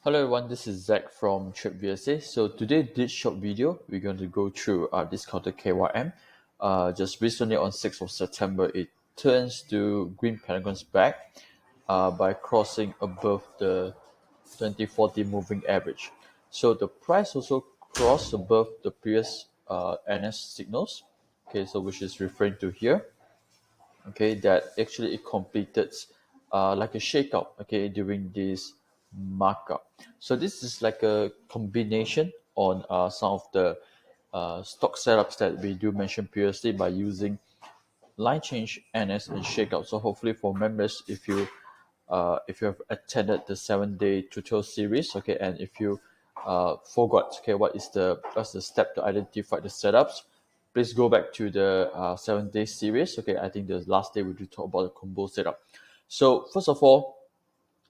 Hello everyone, this is Zach from TradeVSA. So today, this short video, we're going to go through this counter KYM. Just recently on 6th of September, it turns to green Pentagon's back by crossing above the 2040 moving average. So the price also crossed above the previous NS signals, okay, so which is referring to here, okay, that actually it completed like a shakeout, okay, during this markup. So this is like a combination on some of the stock setups that we do mention previously by using line change, NS, and shakeout. So hopefully for members, if you have attended the 7-day tutorial series, okay, and if you forgot, okay, what's the step to identify the setups, please go back to the 7-day series. Okay, I think the last day we did talk about the combo setup. So first of all,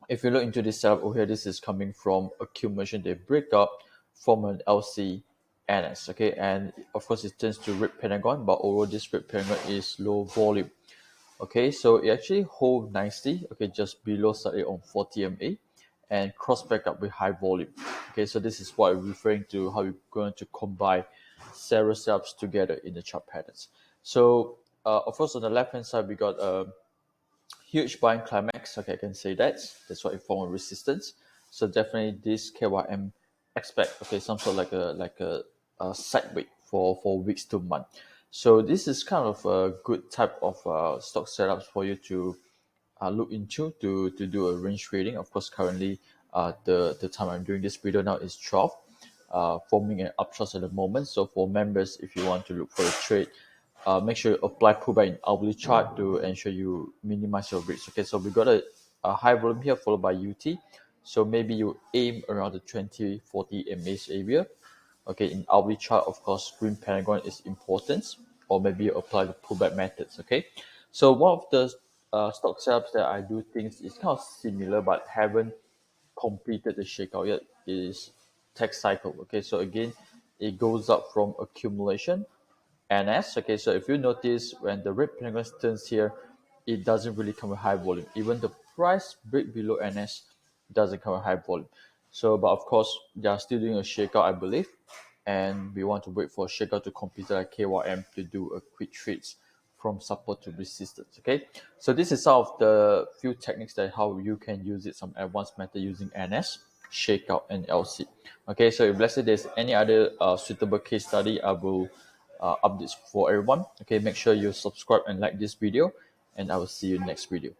if you look into this setup over here, this is coming from accumulation. They break up from an LC NS, okay, and of course it turns to red pentagon, but overall this red pentagon is low volume. Okay, so it actually hold nicely, okay, just below slightly on 40 MA and cross back up with high volume. Okay, so this is what I'm referring to, how we're going to combine several setups together in the chart patterns. So of course on the left hand side we got a huge buying climax. Okay, I can say that's what it form of resistance. So definitely this KYM expect, okay, some sort of like a sideway for weeks to month. So this is kind of a good type of stock setups for you to look into to do a range trading. Of course, currently the time I'm doing this video now is 12, forming an uptrend at the moment. So for members, if you want to look for a trade, make sure you apply pullback in hourly chart to ensure you minimize your risk. Okay, so we got a high volume here followed by UT. So maybe you aim around the 2040 MAs area. Okay, in hourly chart, of course, green pentagon is important, or maybe you apply the pullback methods. Okay, so one of the stock setups that I do think is kind of similar but haven't completed the shakeout yet is TEXCYCLE. Okay, so again, it goes up from accumulation NS. Okay, so if you notice when the red pentagon turns here, it doesn't really come with high volume. Even the price break below NS doesn't come with high volume. So, but of course, they are still doing a shakeout, I believe, and we want to wait for shakeout to complete like KYM to do a quick trades from support to resistance. Okay, so this is some of the few techniques that how you can use it, some advanced method using NS, shakeout, and LC. Okay, so if let's say there's any other suitable case study, I will updates for everyone. Okay, make sure you subscribe and like this video, and I will see you next video.